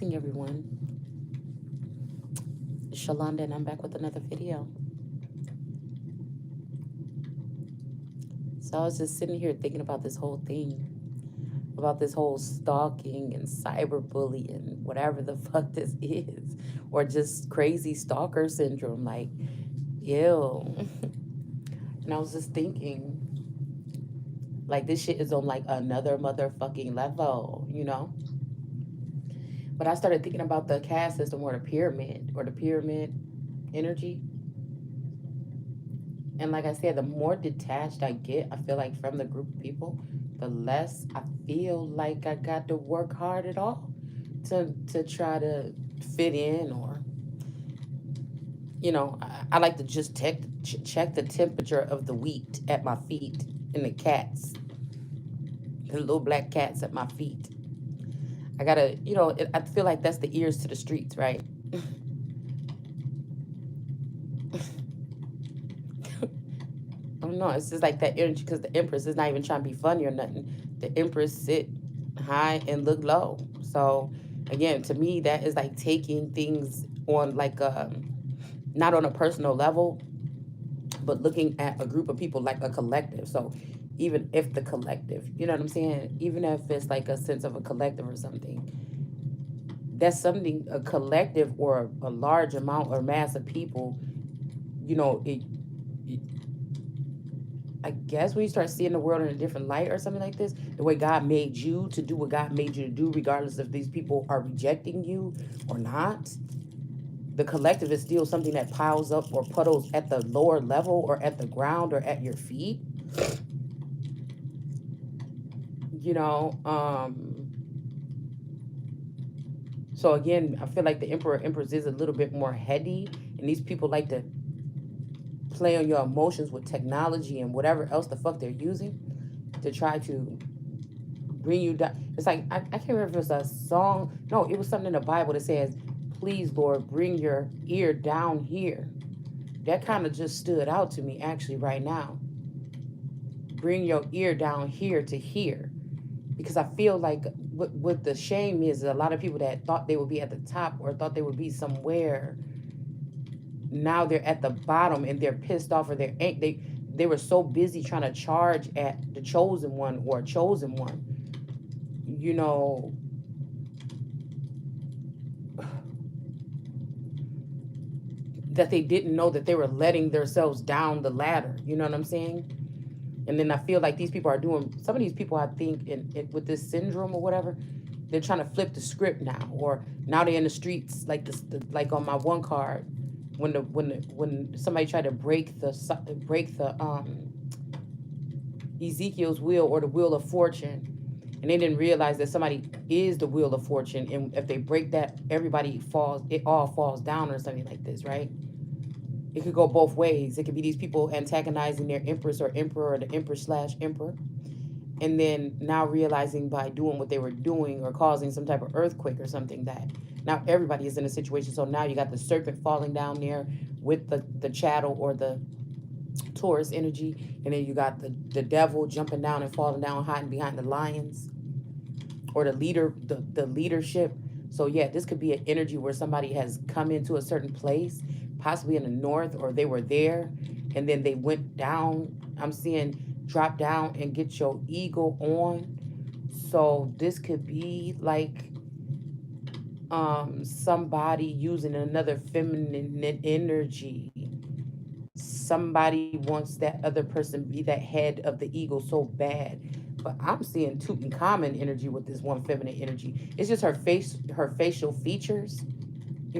Everyone, it's Shalonda, and I'm back with another video. So I was just sitting here thinking about this whole thing, about this whole stalking and cyberbullying, whatever the fuck this is, or just crazy stalker syndrome. Like, ew. And I was just thinking, like, this shit is on like another motherfucking level. But I started thinking about the caste system or the pyramid energy. And like I said, the more detached I get, I feel like from the group of people, the less I feel like I got to work hard at all to try to fit in or I like to just check the temperature of the wheat at my feet and the cats, the little black cats at my feet. I gotta, I feel like that's the ears to the streets, right? I don't know. It's just like that energy because the Empress is not even trying to be funny or nothing. The Empress sit high and look low. So again, to me, that is like taking things on like not on a personal level, but looking at a group of people like a collective. So even if the collective, you know what I'm saying? Even if it's like a sense of a collective or something, that's something a collective or a large amount or mass of people, it I guess when you start seeing the world in a different light or something like this, the way God made you to do what God made you to do, regardless if these people are rejecting you or not, the collective is still something that piles up or puddles at the lower level or at the ground or at your feet. You know, so again, I feel like the Empress is a little bit more heady, and these people like to play on your emotions with technology and whatever else the fuck they're using to try to bring you down. It's like I can't remember if it was a song. No, it was something in the Bible that says, "Please, Lord, bring your ear down here." That kind of just stood out to me actually right now. Bring your ear down here to hear, because I feel like what the shame is a lot of people that thought they would be at the top or thought they would be somewhere. Now they're at the bottom and they're pissed off or they were so busy trying to charge at the chosen one or chosen one. You know, that they didn't know that they were letting themselves down the ladder. You know what I'm saying? And then I feel like these people are doing, some of these people, I think, with this syndrome or whatever, they're trying to flip the script now, or now they're in the streets like this, like on my one card, when somebody tried to break the Ezekiel's wheel or the wheel of fortune, and they didn't realize that somebody is the wheel of fortune, and if they break that, everybody falls, it all falls down or something like this, right? It could go both ways. It could be these people antagonizing their empress or emperor or the empress slash emperor, and then now realizing by doing what they were doing or causing some type of earthquake or something that now everybody is in a situation. So now you got the serpent falling down there with the chattel or the Taurus energy, and then you got the devil jumping down and falling down, hiding behind the lions or the leadership. So yeah, this could be an energy where somebody has come into a certain place, possibly in the north, or they were there and then they went down. I'm seeing drop down and get your ego on. So this could be like somebody using another feminine energy. Somebody wants that other person to be that head of the eagle so bad. But I'm seeing Tutankhamun energy with this one feminine energy. It's just her face, her facial features.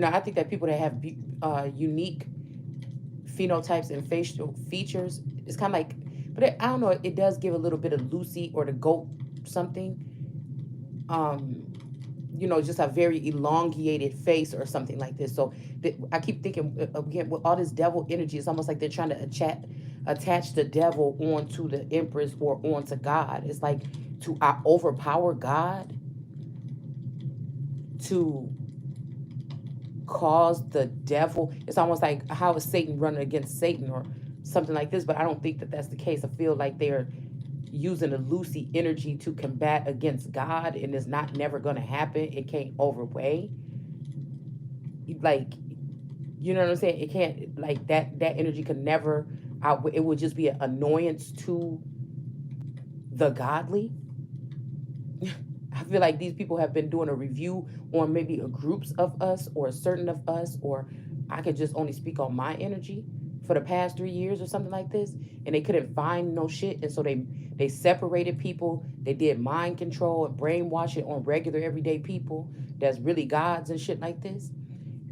I think that people that have unique phenotypes and facial features, it's kind of like, but I don't know, it does give a little bit of Lucy or the goat something. Um, just a very elongated face or something like this. So I keep thinking again with all this devil energy, it's almost like they're trying to attach the devil onto the empress or onto God. It's like to overpower God, to cause the devil. It's almost like how is Satan running against Satan or something like this. But I don't think that that's the case. I feel like they're using the Lucy energy to combat against God, and it's not never gonna happen. It can't overweigh. Like, you know what I'm saying? It can't, like, that energy could never outweigh. It would just be an annoyance to the godly. I feel like these people have been doing a review on maybe a groups of us or a certain of us, or I could just only speak on my energy for the past 3 years or something like this, and they couldn't find no shit, and so they separated people. They did mind control and brainwashing on regular everyday people that's really gods and shit like this.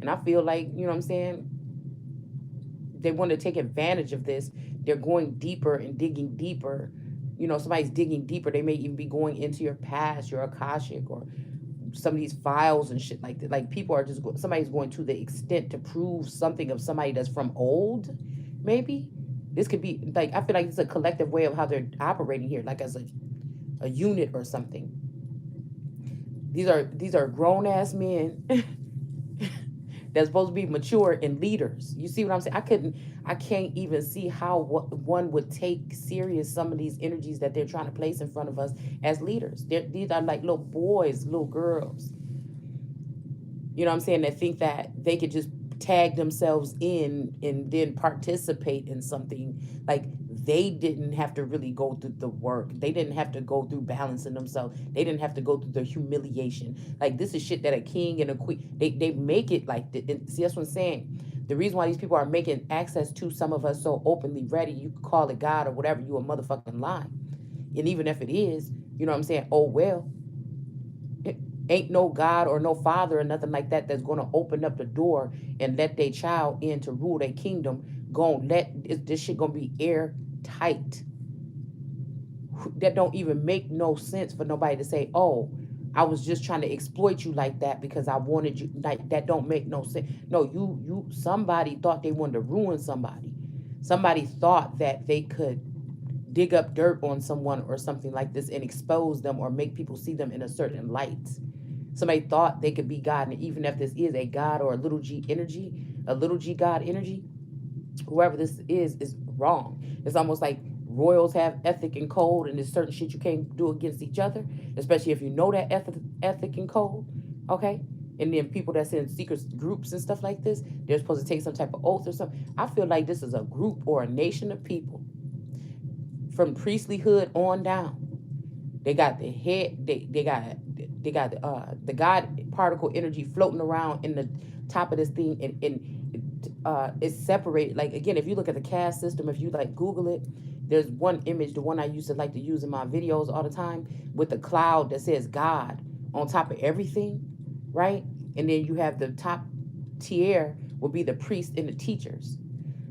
And I feel like, you know what I'm saying, they want to take advantage of this. They're going deeper and digging deeper. You know, somebody's digging deeper. They may even be going into your past, your Akashic, or some of these files and shit like that. Like, people are just somebody's going to the extent to prove something of somebody that's from old. Maybe this could be like, I feel like it's a collective way of how they're operating here, like as a unit or something. These are grown ass men that's supposed to be mature and leaders. You see what I'm saying? I can't even see how one would take serious some of these energies that they're trying to place in front of us as leaders. These are like little boys, little girls. You know what I'm saying? That think that they could just tag themselves in and then participate in something. Like, they didn't have to really go through the work. They didn't have to go through balancing themselves. They didn't have to go through the humiliation. Like, this is shit that a king and a queen, they make it like this. See, that's what I'm saying. The reason why these people are making access to some of us so openly ready, you could call it God or whatever, you a motherfucking lie. And even if it is, you know what I'm saying? Oh, well, ain't no God or no father or nothing like that that's going to open up the door and let their child in to rule their kingdom. This shit going to be airtight. That don't even make no sense for nobody to say, oh, I was just trying to exploit you like that because I wanted you. Like, that don't make no sense. No, somebody thought they wanted to ruin somebody. Somebody thought that they could dig up dirt on someone or something like this and expose them or make people see them in a certain light. Somebody thought they could be God, and even if this is a God or a little g energy, a little g God energy, whoever this is wrong. It's almost like royals have ethic and code, and there's certain shit you can't do against each other, especially if you know that ethic and code, okay? And then people that's in secret groups and stuff like this, they're supposed to take some type of oath or something. I feel like this is a group or a nation of people from priestlyhood on down. They got the head, they got the God particle energy floating around in the top of this thing, and it's separated. Like, again, if you look at the caste system, if you like Google it, there's one image, the one I used to like to use in my videos all the time, with the cloud that says God on top of everything, right? And then you have the top tier will be the priests and the teachers.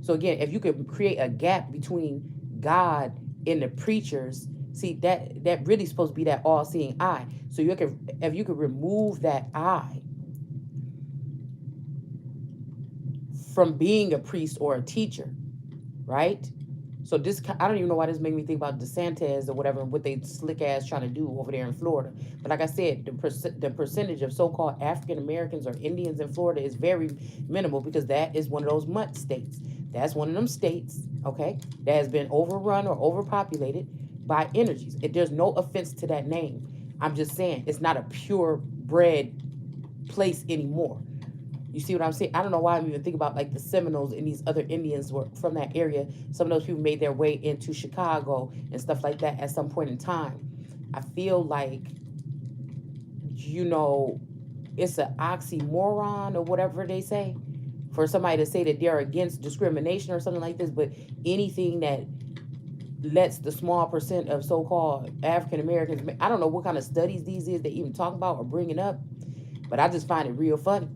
So again, if you could create a gap between God and the preachers, see, that really supposed to be that all-seeing eye. So if you could remove that eye from being a priest or a teacher, right? So this, I don't even know why this made me think about DeSantis or whatever, and what they slick ass trying to do over there in Florida. But like I said, the percentage of so-called African Americans or Indians in Florida is very minimal, because that is one of those mutt states. That's one of them states, okay, that has been overrun or overpopulated by energies. There's no offense to that name. I'm just saying it's not a purebred place anymore. You see what I'm saying? I don't know why I'm even thinking about like the Seminoles and these other Indians were from that area. Some of those people made their way into Chicago and stuff like that at some point in time. I feel like, you know, it's an oxymoron or whatever they say for somebody to say that they're against discrimination or something like this, but anything that lets the small percent of so-called African Americans, I don't know what kind of studies these is they even talk about or bringing up, but I just find it real funny.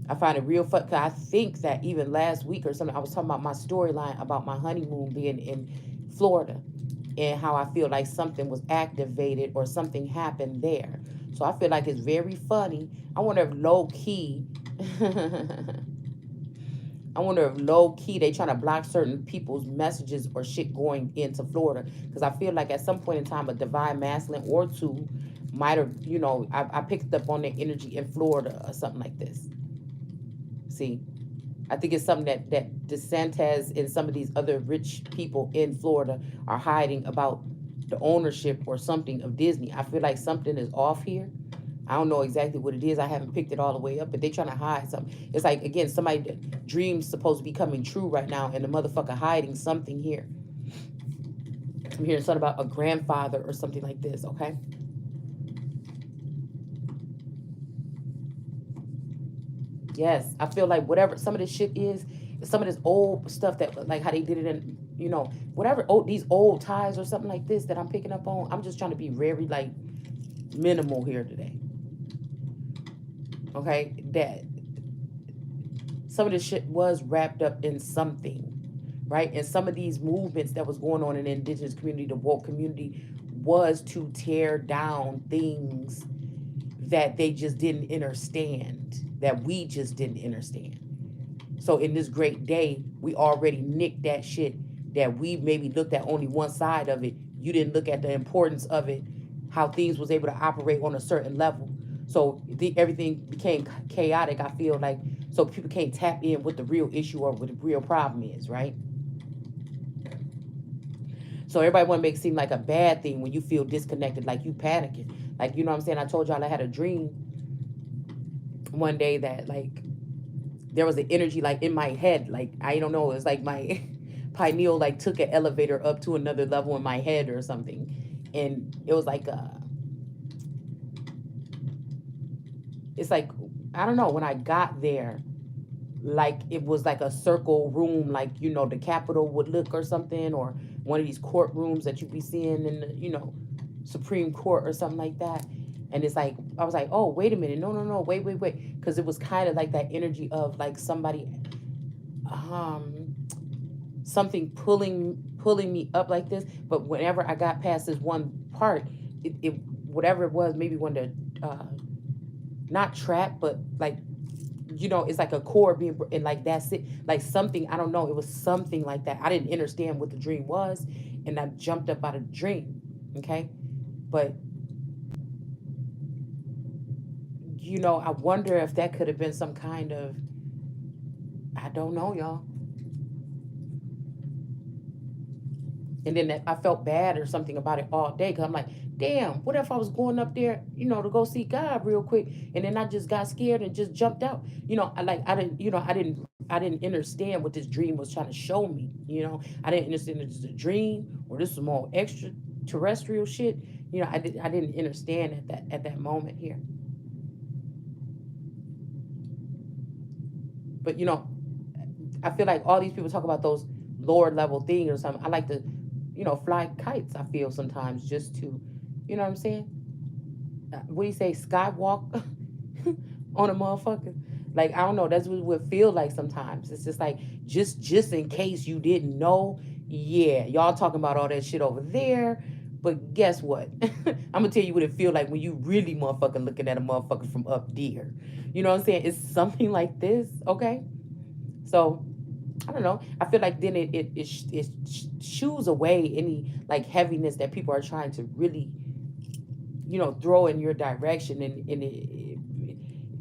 I find it real fun, because I think that even last week or something, I was talking about my storyline about my honeymoon being in Florida and how I feel like something was activated or something happened there. So I feel like it's very funny. I wonder if low key, they trying to block certain people's messages or shit going into Florida. Because I feel like at some point in time, a divine masculine or two might have, you know, I picked up on their energy in Florida or something like this. See, I think it's something that DeSantis and some of these other rich people in Florida are hiding about the ownership or something of Disney. I feel like something is off here. I don't know exactly what it is. I haven't picked it all the way up, but they're trying to hide something. It's like, again, somebody dreams supposed to be coming true right now, and the motherfucker hiding something here. I'm hearing something about a grandfather or something like this, okay? Yes, I feel like whatever some of this shit is, some of this old stuff that like how they did it in, whatever these old ties or something like this that I'm picking up on. I'm just trying to be very like minimal here today. Okay, that some of this shit was wrapped up in something, right? And some of these movements that was going on in the indigenous community, the woke community, was to tear down things that they just didn't understand, that we just didn't understand. So in this great day, we already nicked that shit that we maybe looked at only one side of it. You didn't look at the importance of it, how things was able to operate on a certain level. So everything became chaotic, I feel like, so people can't tap in what the real issue or what the real problem is, right? So everybody want to make it seem like a bad thing when you feel disconnected, like you panicking. Like, you know what I'm saying? I told y'all I had a dream one day that like there was an energy like in my head. Like, I don't know, it's like my pineal like took an elevator up to another level in my head or something. And it was like it's like, I don't know, when I got there, like it was like a circle room, like, the Capitol would look or something, or one of these courtrooms that you be seeing in the, Supreme Court or something like that. And it's like, I was like, oh, wait a minute. No, wait. Because it was kind of like that energy of like somebody, something pulling me up like this. But whenever I got past this one part, it whatever it was, maybe when the, not trap, but like, it's like a cord being, and like that's it, like something, I don't know, it was something like that. I didn't understand what the dream was, and I jumped up out of the dream, okay? But I wonder if that could have been some kind of, I don't know, y'all. And then I felt bad or something about it all day, because I'm like, damn, what if I was going up there, to go see God real quick, and then I just got scared and just jumped out. I didn't understand what this dream was trying to show me. I didn't understand this is a dream or this is more extraterrestrial shit. I didn't understand at that moment here. But I feel like all these people talk about those lower level things or something. I like to, fly kites. I feel sometimes just to, you know what I'm saying? What do you say, skywalk on a motherfucker? Like, I don't know. That's what it would feel like sometimes. It's just like, just in case you didn't know, yeah, y'all talking about all that shit over there. But guess what? I'm gonna tell you what it feel like when you really motherfucking looking at a motherfucker from up there. You know what I'm saying? It's something like this, okay? So I don't know. I feel like then it shoos away any like heaviness that people are trying to really, throw in your direction, and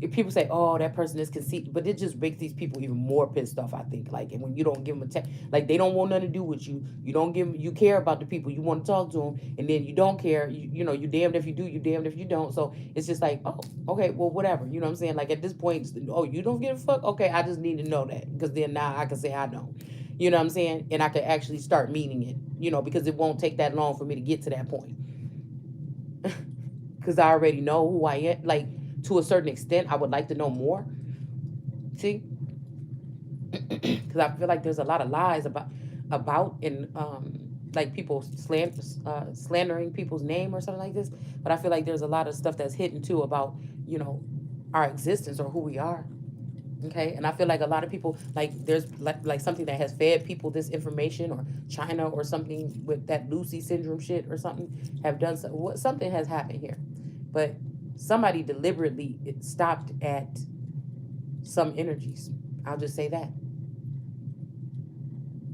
if people say, oh, that person is conceited, but it just makes these people even more pissed off, I think. Like, and when you don't give them like they don't want nothing to do with you. You don't give them, you care about the people, you want to talk to them, and then you don't care. You damned if you do, you damned if you don't. So it's just like, oh, okay, well, whatever. You know what I'm saying? Like at this point, oh, you don't give a fuck? Okay, I just need to know that, because then now I can say I don't. You know what I'm saying? And I can actually start meaning it, because it won't take that long for me to get to that point. Because I already know who I am. Like, to a certain extent, I would like to know more. See? Because I feel like there's a lot of lies about and like people slandering people's name or something like this. But I feel like there's a lot of stuff that's hidden too about, our existence or who we are. Okay, and I feel like a lot of people, like there's like something that has fed people this information, or China or something with that Lucy syndrome shit or something have done something has happened here, but somebody deliberately stopped at some energies. I'll just say that.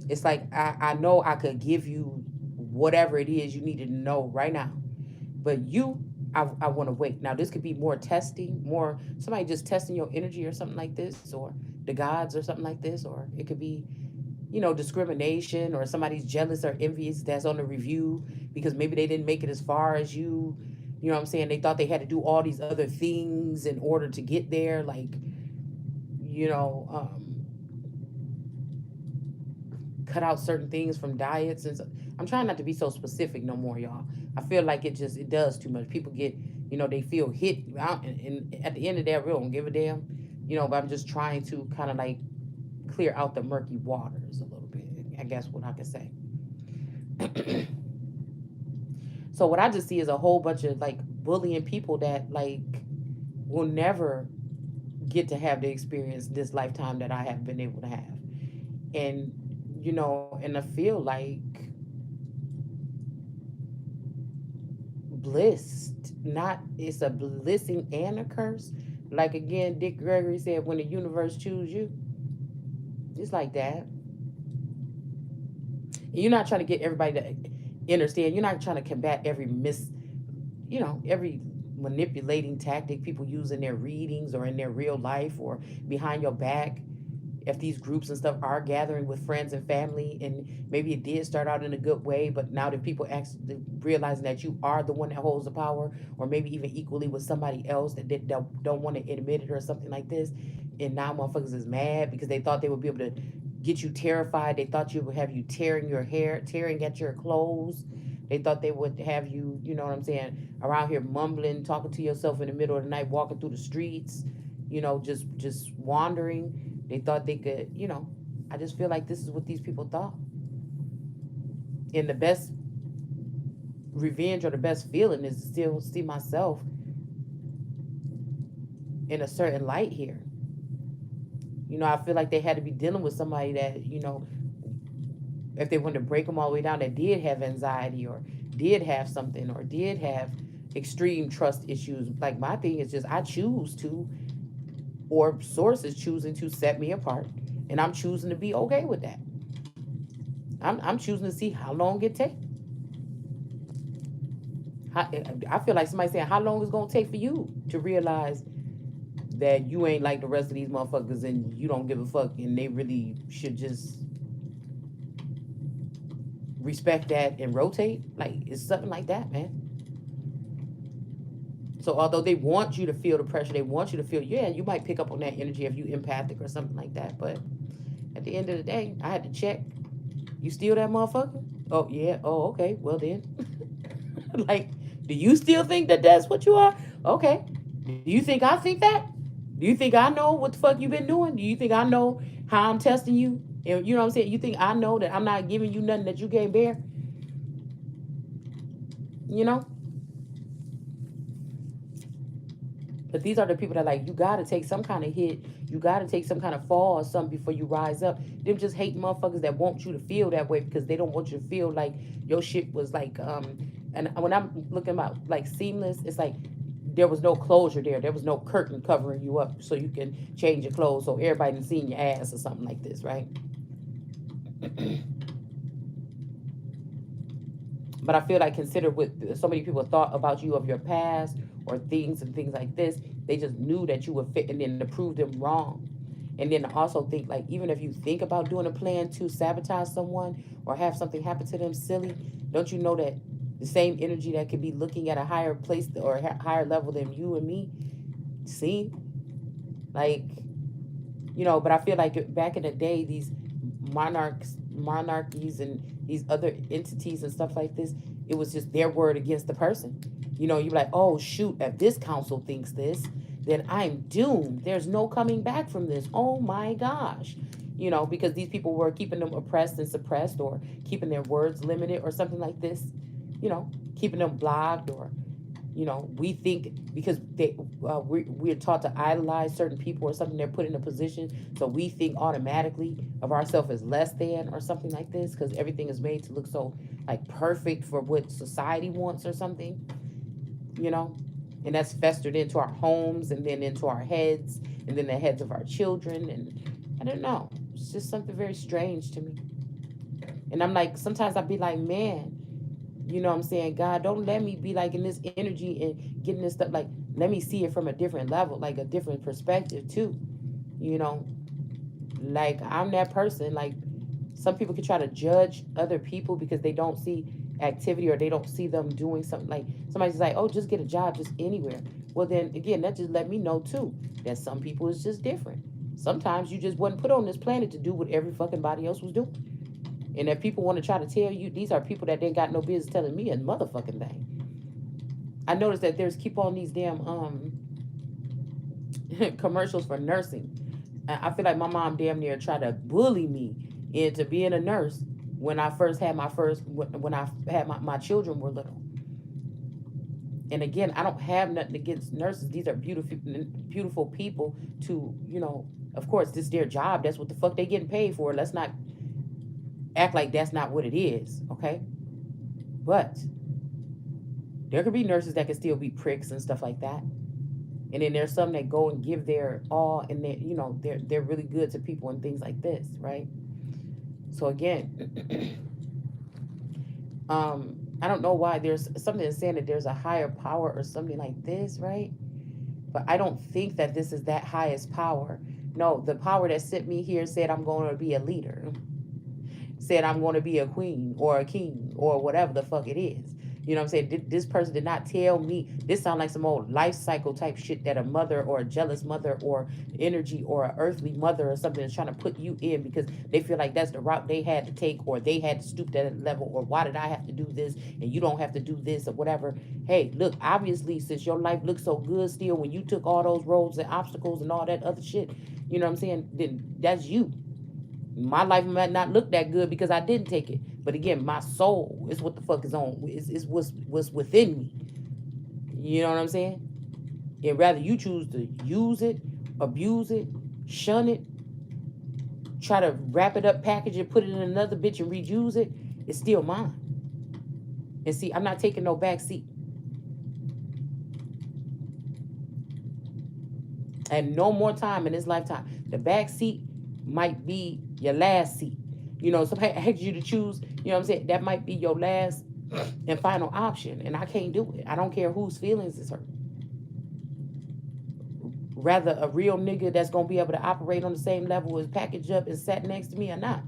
It's like I know I could give you whatever it is you needed to know right now, but I want to wait. Now, this could be more testing, more somebody just testing your energy or something like this, or the gods or something like this, or it could be, discrimination, or somebody's jealous or envious that's on the review because maybe they didn't make it as far as you. You know what I'm saying? They thought they had to do all these other things in order to get there, like, you know, cut out certain things from diets and so, I'm trying not to be so specific no more, y'all. I feel like it does too much. People get, they feel hit and at the end of that, real don't give a damn, but I'm just trying to kind of like clear out the murky waters a little bit, I guess what I could say. So what I just see is a whole bunch of like bullying people that like will never get to have the experience this lifetime that I have been able to have. And and I feel like blessed, not it's a blessing and a curse. Like again, Dick Gregory said, when the universe choose you, it's like that. You're not trying to get everybody to understand. You're not trying to combat every manipulating tactic people use in their readings or in their real life or behind your back. If these groups and stuff are gathering with friends and family, and maybe it did start out in a good way, but now that people actually realizing that you are the one that holds the power, or maybe even equally with somebody else that don't want to admit it or something like this, and now motherfuckers is mad because they thought they would be able to get you terrified. They thought you would have you tearing your hair, tearing at your clothes. They thought they would have you, you know what I'm saying, around here mumbling, talking to yourself in the middle of the night, walking through the streets, just wandering. They thought they could, I just feel like this is what these people thought. And the best revenge or the best feeling is to still see myself in a certain light here. I feel like they had to be dealing with somebody that, if they wanted to break them all the way down, that did have anxiety or did have something or did have extreme trust issues. Like my thing is just I choose to, or source is choosing to set me apart, and I'm choosing to be okay with that. I'm choosing to see how long it takes. I feel like somebody saying, how long is it going to take for you to realize that you ain't like the rest of these motherfuckers and you don't give a fuck, and they really should just respect that and rotate? Like, it's something like that, man. So although they want you to feel the pressure, they want you to feel, yeah, you might pick up on that energy if you empathic or something like that. But at the end of the day, I had to check. You still that motherfucker? Oh, yeah. Oh, okay. Well, then. Like, do you still think that that's what you are? Okay. Do you think I think that? Do you think I know what the fuck you been doing? Do you think I know how I'm testing you? And you know what I'm saying? You think I know that I'm not giving you nothing that you can't bear? You know? But these are the people that like, you got to take some kind of hit. You got to take some kind of fall or something before you rise up. Them just hate motherfuckers that want you to feel that way because they don't want you to feel like your shit was like, and when I'm looking about like seamless, it's like there was no closure there. There was no curtain covering you up so you can change your clothes so everybody can see your ass or something like this, right? But I feel like consider what so many people thought about you of your past or things and things like this. They just knew that you would fit, and then to prove them wrong. And then also think like, even if you think about doing a plan to sabotage someone or have something happen to them silly, don't you know that the same energy that could be looking at a higher place or higher level than you and me see? Like, but I feel like back in the day, these monarchies and these other entities and stuff like this, it was just their word against the person. You're like, oh shoot, if this council thinks this, then I'm doomed. There's no coming back from this. Oh my gosh. Because these people were keeping them oppressed and suppressed, or keeping their words limited or something like this, keeping them blocked, or we think because we're taught to idolize certain people or something, they're put in a position, so we think automatically of ourselves as less than or something like this, because everything is made to look so like perfect for what society wants or something, and that's festered into our homes and then into our heads and then the heads of our children. And I don't know, it's just something very strange to me. And I'm like, sometimes I'd be like, man, You know what I'm saying? God, don't let me be like in this energy and getting this stuff. Like, let me see it from a different level, like a different perspective too. You know, like I'm that person. Like, some people can try to judge other people because they don't see activity or they don't see them doing something. Like, somebody's like, oh, just get a job just anywhere. Well, then again, that just let me know too that some people is just different. Sometimes you just wasn't put on this planet to do what every fucking body else was doing. And if people want to try to tell you, these are people that ain't got no business telling me a motherfucking thing. I noticed that there's keep on these damn commercials for nursing. I feel like my mom damn near tried to bully me into being a nurse when I first had when I had my children were little. And again, I don't have nothing against nurses. These are beautiful people to, of course, this is their job. That's what the fuck they getting paid for. Let's not act like that's not what it is, okay? But there could be nurses that can still be pricks and stuff like that. And then there's some that go and give their all, and they're really good to people and things like this, right? So again, I don't know why there's something that's saying that there's a higher power or something like this, right? But I don't think that this is that highest power. No, the power that sent me here said I'm going to be a leader, said I'm going to be a queen or a king or whatever the fuck it is. You know what I'm saying? This person did not tell me. This sounds like some old life cycle type shit that a mother or a jealous mother or energy or an earthly mother or something is trying to put you in because they feel like that's the route they had to take, or they had to stoop to that level, or why did I have to do this and you don't have to do this or whatever. Hey, look, obviously, since your life looks so good still when you took all those roads and obstacles and all that other shit, you know what I'm saying? Then that's you. My life might not look that good because I didn't take it. But again, my soul is what the fuck is on. Is what's within me. You know what I'm saying? And rather you choose to use it, abuse it, shun it, try to wrap it up, package it, put it in another bitch and reuse it, it's still mine. And see, I'm not taking no back seat. And no more time in this lifetime. The back seat might be your last seat. Somebody asks you to choose, you know what I'm saying? That might be your last and final option. And I can't do it. I don't care whose feelings is hurt. Rather a real nigga that's going to be able to operate on the same level as packaged up and sat next to me or not.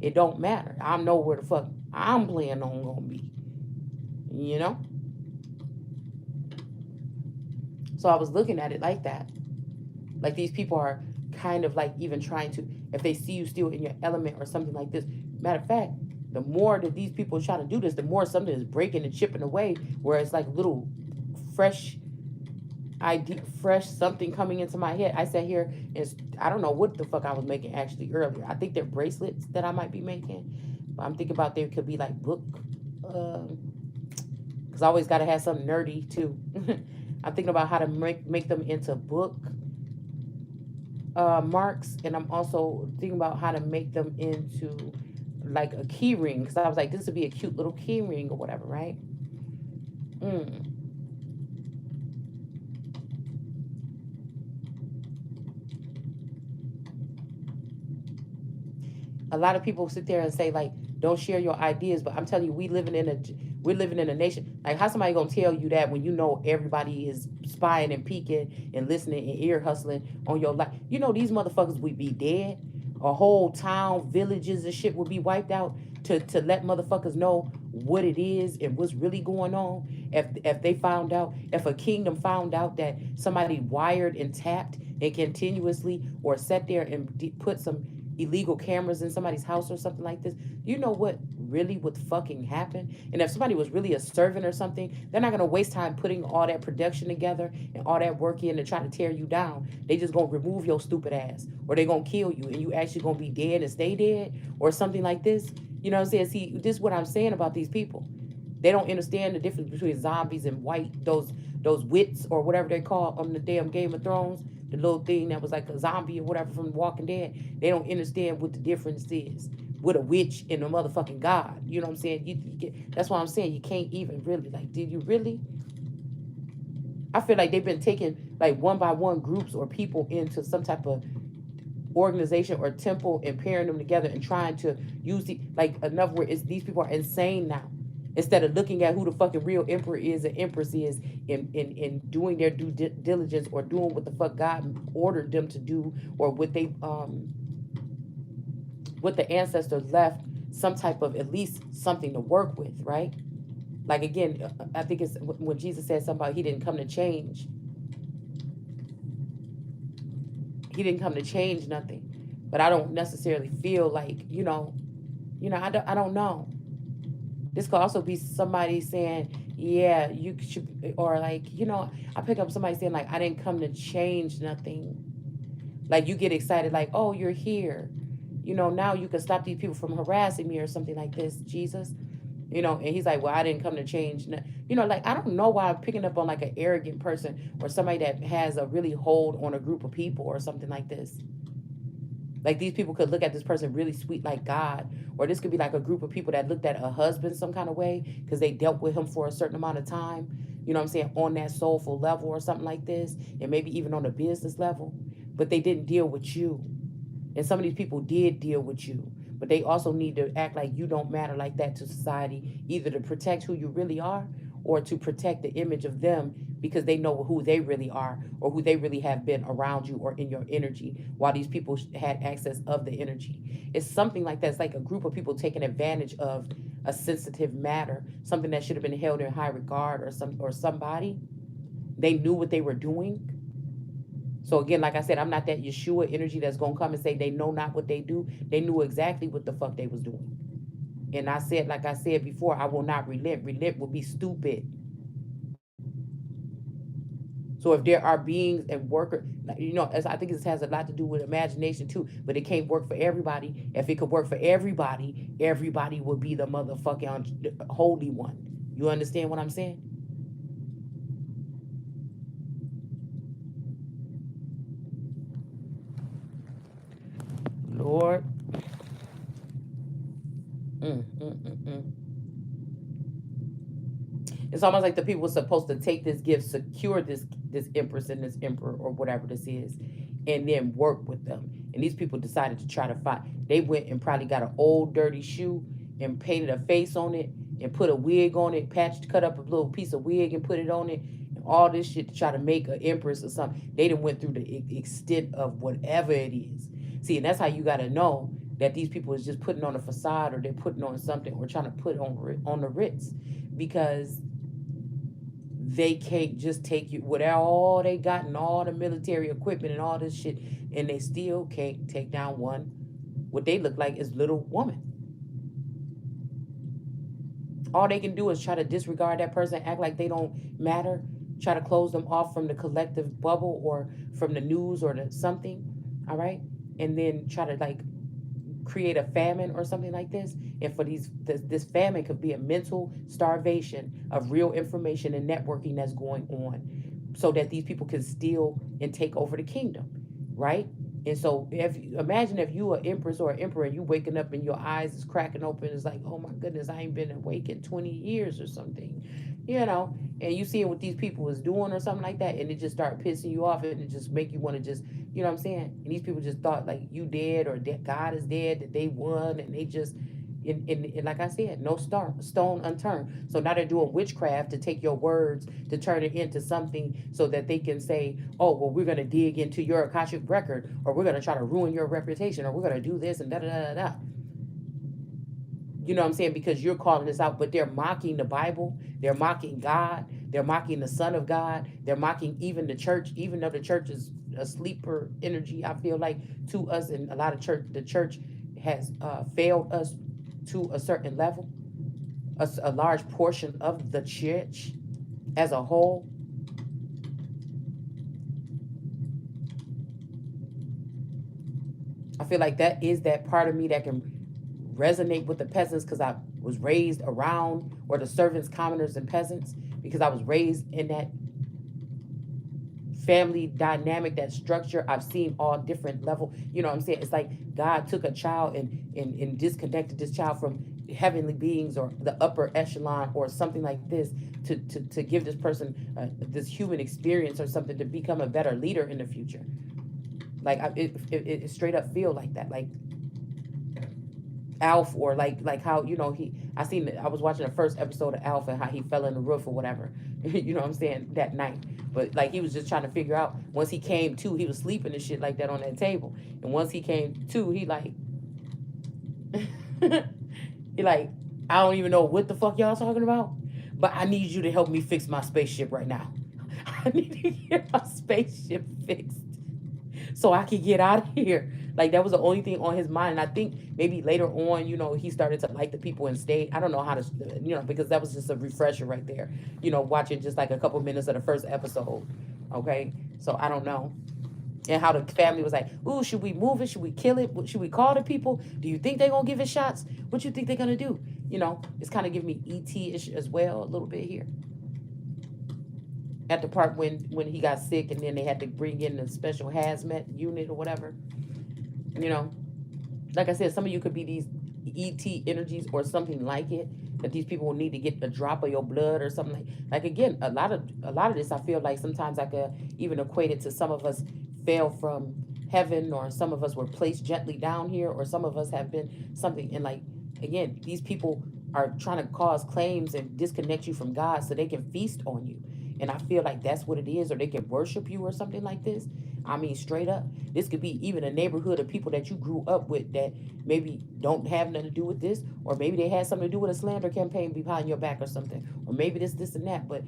It don't matter. I know where the fuck I'm planning on going to be. So I was looking at it like that. Like these people are kind of like even trying to, if they see you still in your element or something like this. Matter of fact, the more that these people try to do this, the more something is breaking and chipping away, where it's like little fresh idea, fresh something coming into my head. I sat here and I don't know what the fuck I was making actually earlier. I think they're bracelets that I might be making. But I'm thinking about they could be like book, because I always got to have something nerdy too. I'm thinking about how to make them into book marks, and I'm also thinking about how to make them into like a key ring, because I was like, this would be a cute little key ring or whatever, right? A lot of people sit there and say like, don't share your ideas, but I'm telling you, we're living in a nation. Like, how somebody gonna tell you that when you know everybody is spying and peeking and listening and ear hustling on your life? These motherfuckers would be dead. A whole town, villages and shit would be wiped out to let motherfuckers know what it is and what's really going on. If they found out, if a kingdom found out that somebody wired and tapped and continuously, or sat there and put some illegal cameras in somebody's house or something like this, you know what really would fucking happen? And if somebody was really a servant or something, they're not going to waste time putting all that production together and all that work in to try to tear you down. They just going to remove your stupid ass, or they going to kill you and you actually going to be dead and stay dead or something like this. You know what I'm saying? See, this is what I'm saying about these people. They don't understand the difference between zombies and those wits or whatever they call on the damn Game of Thrones. The little thing that was like a zombie or whatever from Walking Dead. They don't understand what the difference is with a witch and a motherfucking god. You know what I'm saying? That's why I'm saying you can't even really, like, did you really? I feel like they've been taking like one by one groups or people into some type of organization or temple and pairing them together and trying to use like enough where these people are insane now. instead of looking at who the fucking real emperor is and empress is, in doing their due diligence, or doing what the fuck God ordered them to do, or what the ancestors left, some type of, at least something to work with, right? Like, again, I think it's when Jesus said something about he didn't come to change. He didn't come to change nothing. But I don't necessarily feel like, I don't know. This could also be somebody saying, yeah, you should, or like, I pick up somebody saying like, I didn't come to change nothing. Like, you get excited like, oh, you're here. Now you can stop these people from harassing me or something like this, Jesus. And he's like, well, I didn't come to change. Like, I don't know why I'm picking up on like an arrogant person, or somebody that has a really hold on a group of people or something like this. Like, these people could look at this person really sweet like God, or this could be like a group of people that looked at a husband some kind of way because they dealt with him for a certain amount of time, you know what I'm saying, on that soulful level or something like this, and maybe even on a business level, but they didn't deal with you. And some of these people did deal with you, but they also need to act like you don't matter like that to society, either to protect who you really are, or to protect the image of them, because they know who they really are, or who they really have been around you or in your energy, while these people had access of the energy. It's something like that. It's like a group of people taking advantage of a sensitive matter, something that should have been held in high regard, or somebody. They knew what they were doing. So again, like I said, I'm not that Yeshua energy that's gonna come and say they know not what they do. They knew exactly what the fuck they was doing. And I said, like I said before, I will not relent. Relent will be stupid. So if there are beings and workers, as I think this has a lot to do with imagination too, but it can't work for everybody. If it could work for everybody, everybody would be the motherfucking holy one. You understand what I'm saying? Lord. Mm, mm, mm, mm. It's almost like the people were supposed to take this gift, secure this empress and this emperor or whatever this is, and then work with them. And these people decided to try to find. They went and probably got an old dirty shoe and painted a face on it and put a wig on it, cut up a little piece of wig and put it on it, and all this shit to try to make an empress or something. They done went through the extent of whatever it is. See, and that's how you got to know that these people is just putting on a facade, or they're putting on something, or trying to put on the Ritz, because they can't just take you with all they got and all the military equipment and all this shit, and they still can't take down what they look like is little woman. All they can do is try to disregard that person, act like they don't matter, try to close them off from the collective bubble or from the news or something, all right? And then try to like create a famine or something like this. And for this famine could be a mental starvation of real information and networking that's going on, so that these people can steal and take over the kingdom, right? And so imagine if you are empress or emperor and you waking up and your eyes is cracking open. It's like, oh my goodness, I ain't been awake in 20 years or something, and you see what these people is doing or something like that, and it just start pissing you off, and it just make you want to just, you know what I'm saying? And these people just thought like you dead, or that God is dead, that they won, and they just, and like I said, no stone unturned. So now they're doing witchcraft to take your words to turn it into something, so that they can say, oh, well, we're going to dig into your Akashic record, or we're going to try to ruin your reputation, or we're going to do this and da da da da. You know what I'm saying? Because you're calling this out, but they're mocking the Bible. They're mocking God. They're mocking the Son of God. They're mocking even the church, even though the church is a sleeper energy, I feel like, to us. And a lot of the church has failed us to a certain level. A large portion of the church as a whole. I feel like that is that part of me that can resonate with the peasants, because I was raised around, or the servants, commoners, and peasants, because I was raised in that family dynamic, that structure. I've seen all different level. You know what I'm saying? It's like God took a child and disconnected this child from heavenly beings or the upper echelon or something like this, to give this person this human experience or something, to become a better leader in the future. Like it straight up feel like that, like Alf, or like how, I was watching the first episode of Alpha and how he fell in the roof or whatever. You know what I'm saying? That night. But like he was just trying to figure out, once he came to, he was sleeping and shit like that on that table. And once he came to, he like he like, I don't even know what the fuck y'all talking about, but I need you to help me fix my spaceship right now. I need to get my spaceship fixed so I can get out of here. Like that was the only thing on his mind. And I think maybe later on, he started to like the people and stay. I don't know how to, because that was just a refresher right there. Watching just like a couple minutes of the first episode. Okay, so I don't know. And how the family was like, ooh, should we move it? Should we kill it? Should we call the people? Do you think they're gonna give it shots? What you think they're gonna do? It's kind of giving me ET-ish as well a little bit here. At the part when he got sick and then they had to bring in the special hazmat unit or whatever. Like I said, some of you could be these ET energies or something like it, that these people will need to get a drop of your blood or something like again, a lot of this I feel like sometimes I could even equate it to some of us fell from heaven, or some of us were placed gently down here, or some of us have been something. And like again, these people are trying to cause claims and disconnect you from God so they can feast on you. And I feel like that's what it is, or they can worship you or something like this. I mean, straight up, this could be even a neighborhood of people that you grew up with that maybe don't have nothing to do with this, or maybe they had something to do with a slander campaign behind your back or something, or maybe this and that. But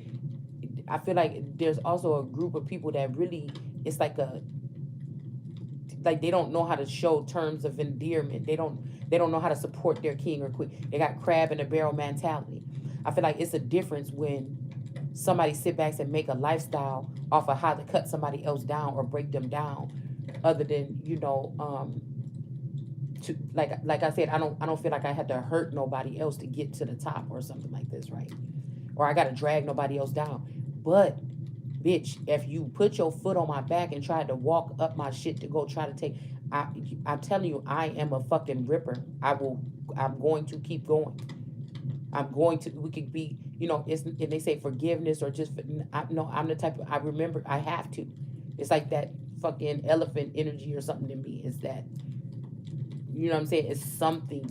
I feel like there's also a group of people that really, it's like they don't know how to show terms of endearment. They don't know how to support their king or queen. They got crab in a barrel mentality. I feel like it's a difference when somebody sit back and make a lifestyle off of how to cut somebody else down or break them down, other than to like I said, I don't feel like I had to hurt nobody else to get to the top or something like this, right? Or I got to drag nobody else down. But bitch, if you put your foot on my back and tried to walk up my shit to go try to take, I'm telling you, I am a fucking ripper. I'm going to keep going. We could be, and they say forgiveness or just, I'm the type of, I remember I have to. It's like that fucking elephant energy or something in me. It's that, you know what I'm saying? It's something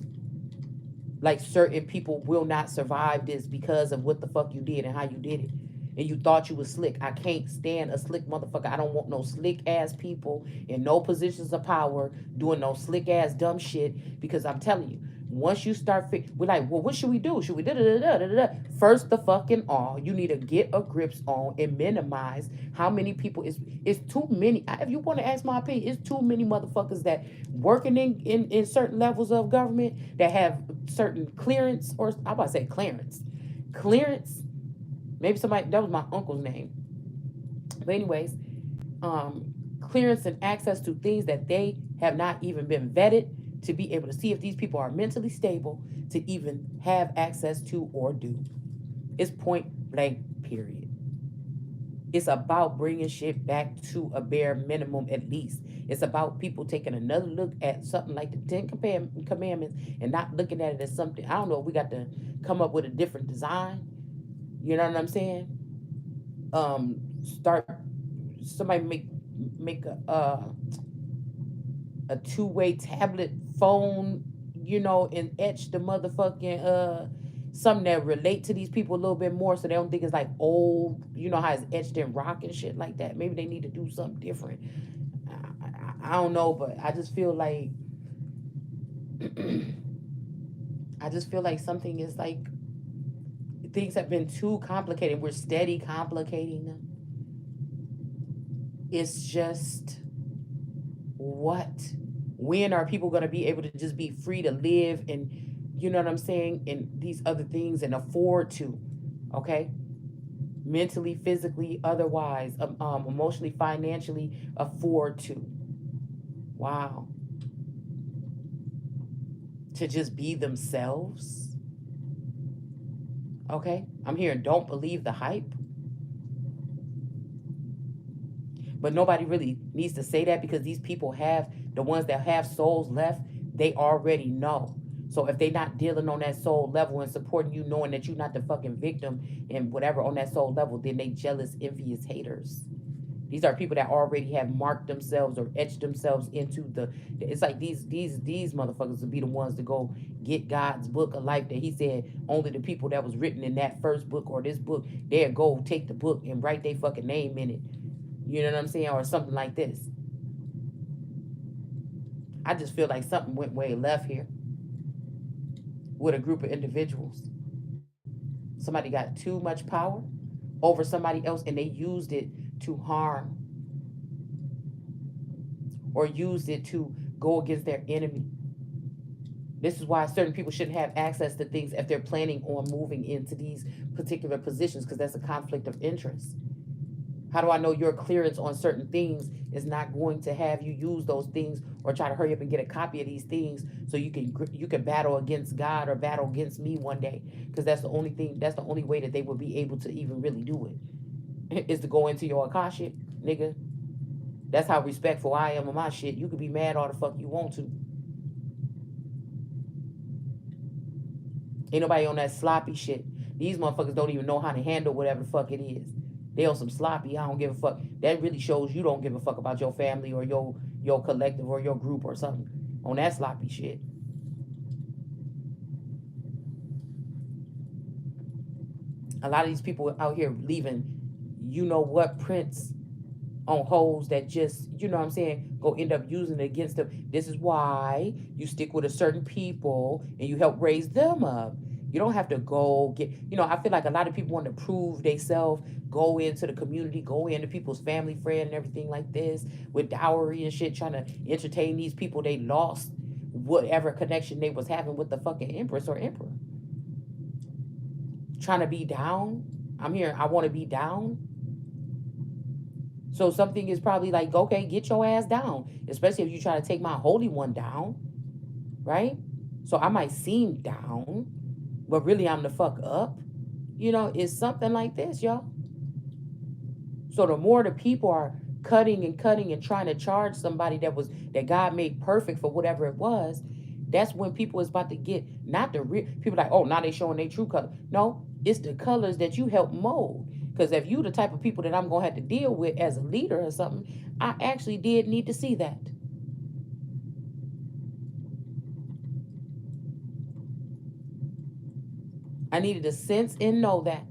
like certain people will not survive this because of what the fuck you did and how you did it. And you thought you was slick. I can't stand a slick motherfucker. I don't want no slick ass people in no positions of power doing no slick ass dumb shit. Because I'm telling you, once you start, we're like, well, what should we do? Should we da-da-da-da-da-da? First the fucking all, you need to get a grips on and minimize how many people. It's too many. If you want to ask my opinion, it's too many motherfuckers that working in certain levels of government that have certain clearance, or I'm about to say clearance. Maybe somebody, that was my uncle's name. But anyways, clearance and access to things that they have not even been vetted to be able to see if these people are mentally stable to even have access to or do. It's point blank, period. It's about bringing shit back to a bare minimum at least. It's about people taking another look at something like the 10 Commandments and not looking at it as something. I don't know if we got to come up with a different design. You know what I'm saying? Start somebody make a two-way tablet phone, and etch the motherfucking something that relate to these people a little bit more, so they don't think it's like old. You know how it's etched in rock and shit like that. Maybe they need to do something different. I don't know, but I just feel like something is like, things have been too complicated. We're steady complicating them. It's just, when are people going to be able to just be free to live and, you know what I'm saying, and these other things, and afford to, okay? Mentally, physically, otherwise, emotionally, financially, afford to. Wow. To just be themselves. Okay, I'm hearing don't believe the hype. But nobody really needs to say that, because these people have, the ones that have souls left, they already know. So if they're not dealing on that soul level and supporting you, knowing that you're not the fucking victim and whatever on that soul level, then they jealous, envious haters. These are people that already have marked themselves or etched themselves into the. It's like these motherfuckers will be the ones to go get God's book of life that He said only the people that was written in that first book or this book, they'll go take the book and write their fucking name in it. You know what I'm saying, or something like this. I just feel like something went way left here with a group of individuals. Somebody got too much power over somebody else and they used it to harm or used it to go against their enemy. This is why certain people shouldn't have access to things if they're planning on moving into these particular positions, because that's a conflict of interest. How do I know your clearance on certain things is not going to have you use those things or try to hurry up and get a copy of these things so you can battle against God or battle against me one day? Because that's the only thing, that's the only way that they will be able to even really do it, is to go into your Akashic, nigga. That's how respectful I am of my shit. You could be mad all the fuck you want to. Ain't nobody on that sloppy shit. These motherfuckers don't even know how to handle whatever the fuck it is. They on some sloppy, I don't give a fuck. That really shows you don't give a fuck about your family or your collective or your group or something. On that sloppy shit. A lot of these people out here leaving, you know what, prints on hoes that just, you know what I'm saying, go end up using it against them. This is why you stick with a certain people and you help raise them up. You don't have to go get, I feel like a lot of people want to prove themselves, go into the community, go into people's family, friend, and everything like this with dowry and shit, trying to entertain these people they lost whatever connection they was having with the fucking empress or emperor. Trying to be down. I'm here, I want to be down. So something is probably like, okay, get your ass down. Especially if you try to take my holy one down, right? So I might seem down, but really I'm the fuck up. It's something like this, y'all. So the more the people are cutting and trying to charge somebody that God made perfect for whatever it was, that's when people is about to get, not the real people like, oh, now they showing their true color. No, it's the colors that you help mold. Because if you the type of people that I'm going to have to deal with as a leader or something, I actually did need to see that. I needed to sense and know that.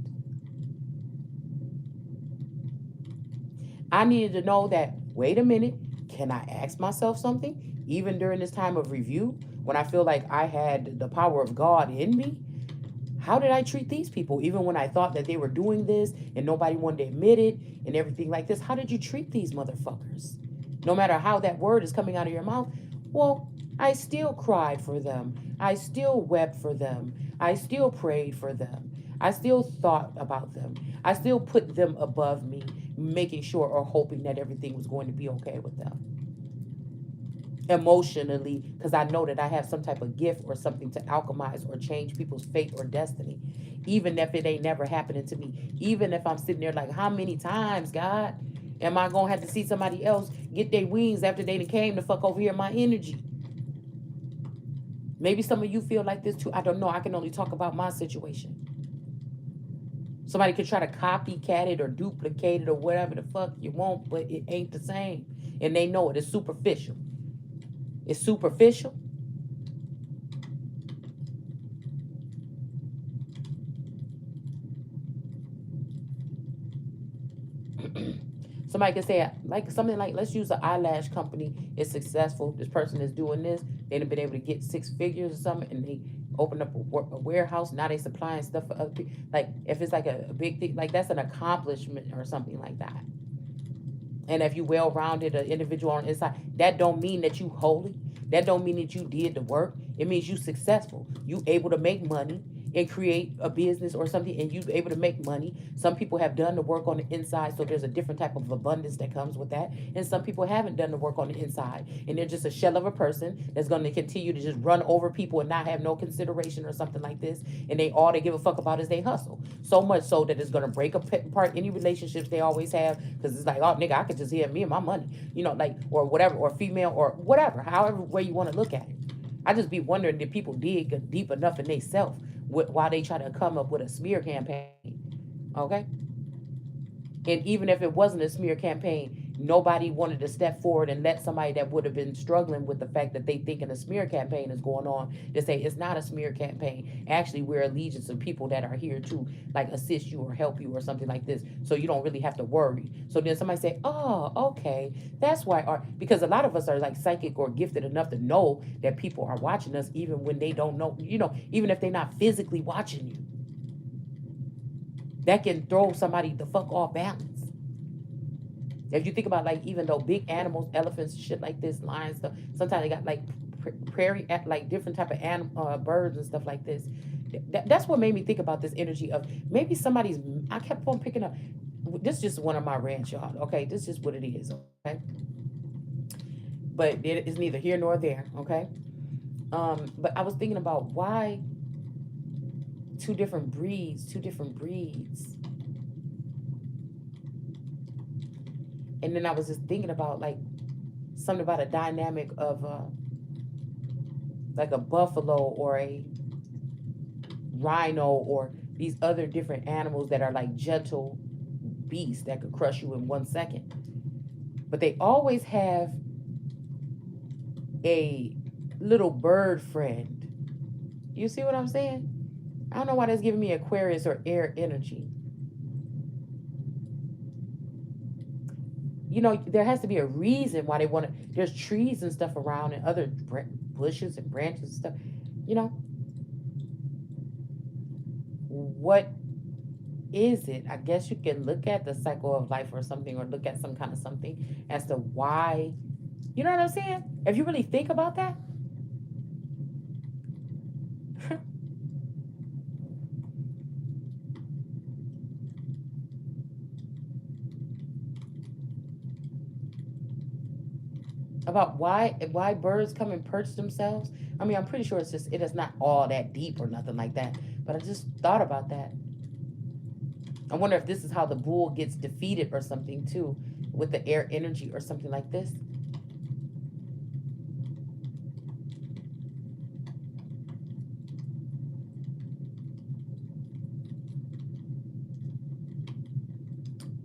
I needed to know that, wait a minute, can I ask myself something? Even during this time of review, when I feel like I had the power of God in me, how did I treat these people? Even when I thought that they were doing this and nobody wanted to admit it and everything like this, how did you treat these motherfuckers? No matter how that word is coming out of your mouth, well, I still cried for them. I still wept for them. I still prayed for them. I still thought about them. I still put them above me, making sure or hoping that everything was going to be okay with them. Emotionally, because I know that I have some type of gift or something to alchemize or change people's fate or destiny, even if it ain't never happening to me. Even if I'm sitting there like, how many times, God, am I gonna have to see somebody else get their wings after they came to fuck over here my energy? Maybe some of you feel like this too. I don't know. I can only talk about my situation. Somebody could try to copycat it or duplicate it or whatever the fuck you want, but it ain't the same. And they know it. It's superficial. It's superficial. Somebody can say, like something like, let's use an eyelash company. It's successful. This person is doing this. They've been able to get 6 figures or something, and they open up a warehouse. Now they supplying stuff for other people. Like if it's like a big thing, like that's an accomplishment or something like that. And if you well-rounded, an individual on the inside, that don't mean that you holy. That don't mean that you did the work. It means you successful. You able to make money and create a business or something, and you able to make money. Some people have done the work on the inside, so there's a different type of abundance that comes with that. And some people haven't done the work on the inside, and they're just a shell of a person that's going to continue to just run over people and not have no consideration or something like this. And all they give a fuck about is they hustle. So much so that it's going to break apart any relationships they always have, because it's like, oh, nigga, I could just hear me and my money, like, or whatever, or female, or whatever, however way you want to look at it. I just be wondering, did people dig deep enough in themselves while they try to come up with a smear campaign? Okay. And even if it wasn't a smear campaign, nobody wanted to step forward and let somebody that would have been struggling with the fact that they thinking a smear campaign is going on to say it's not a smear campaign. Actually, we're allegiance of people that are here to like assist you or help you or something like this. So you don't really have to worry. So then somebody say, oh, okay, that's why art, because a lot of us are like psychic or gifted enough to know that people are watching us even when they don't know, even if they're not physically watching you. That can throw somebody the fuck off balance. If you think about like even though big animals, elephants, shit like this, lions, stuff, sometimes they got like prairie, like different type of birds and stuff like this. That's what made me think about this energy of maybe somebody's. I kept on picking up. This is just one of my rants, y'all. Okay, this is just what it is. Okay, but it is neither here nor there. Okay, but I was thinking about why two different breeds, and then I was just thinking about like something about a dynamic of like a buffalo or a rhino or these other different animals that are like gentle beasts that could crush you in 1 second. But they always have a little bird friend. You see what I'm saying? I don't know why that's giving me Aquarius or air energy. There has to be a reason why they want to. There's trees and stuff around and other bushes and branches and stuff. What is it? I guess you can look at the cycle of life or something, or look at some kind of something as to why. You know what I'm saying? If you really think about that. About why birds come and perch themselves. I mean, I'm pretty sure it is not all that deep or nothing like that. But I just thought about that. I wonder if this is how the bull gets defeated or something too, with the air energy or something like this.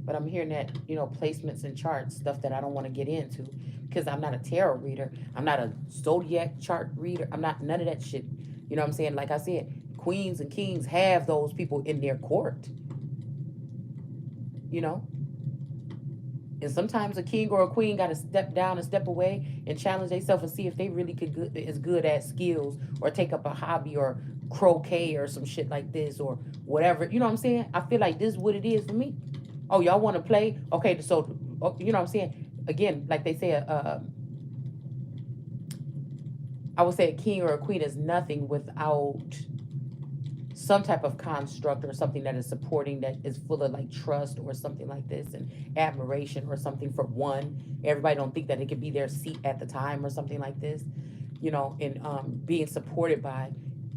But I'm hearing that, placements and charts, stuff that I don't want to get into because I'm not a tarot reader. I'm not a zodiac chart reader. I'm not none of that shit. You know what I'm saying? Like I said, queens and kings have those people in their court. And sometimes a king or a queen got to step down and step away and challenge themselves and see if they really is good at skills or take up a hobby or croquet or some shit like this or whatever. You know what I'm saying? I feel like this is what it is for me. Oh, y'all want to play? Okay, so, you know what I'm saying? Again, like they say, I would say a king or a queen is nothing without some type of construct or something that is supporting, that is full of like trust or something like this, and admiration or something for one. Everybody don't think that it could be their seat at the time or something like this, and being supported by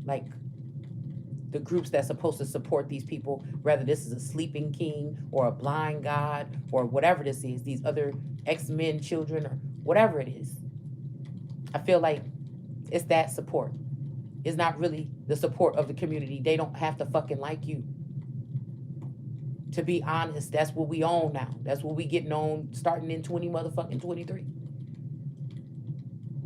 like the groups that's supposed to support these people, whether this is a sleeping king or a blind god or whatever this is, these other X-Men children or whatever it is. I feel like it's that support. It's not really the support of the community. They don't have to fucking like you. To be honest, that's what we own now. That's what we getting on starting in 23.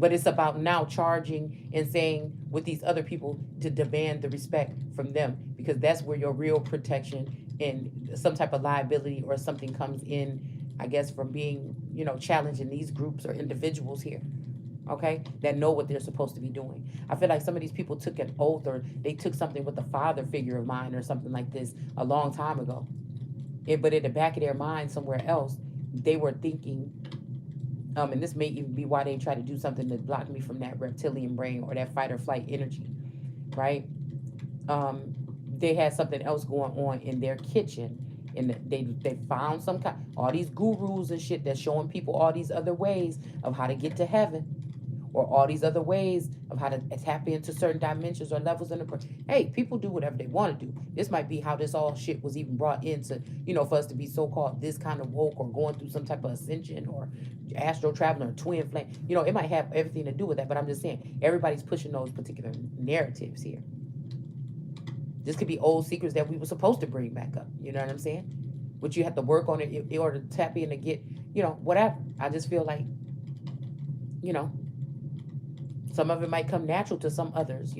But it's about now charging and saying with these other people to demand the respect from them, because that's where your real protection and some type of liability or something comes in, I guess, from being, challenging these groups or individuals here. Okay, that know what they're supposed to be doing. I feel like some of these people took an oath or they took something with a father figure of mine or something like this a long time ago. But in the back of their mind somewhere else, they were thinking, and this may even be why they try to do something to block me from that reptilian brain or that fight or flight energy, right? They had something else going on in their kitchen, and they found some kind, all these gurus and shit that's showing people all these other ways of how to get to heaven, or all these other ways of how to tap into certain dimensions or levels in the. Hey, people do whatever they want to do. This might be how this all shit was even brought into, for us to be so-called this kind of woke or going through some type of ascension or astral traveling or twin flame. It might have everything to do with that, but I'm just saying everybody's pushing those particular narratives here. This could be old secrets that we were supposed to bring back up. You know what I'm saying? But you have to work on it in order to tap in to get, whatever. I just feel like, you know, some of it might come natural to some others.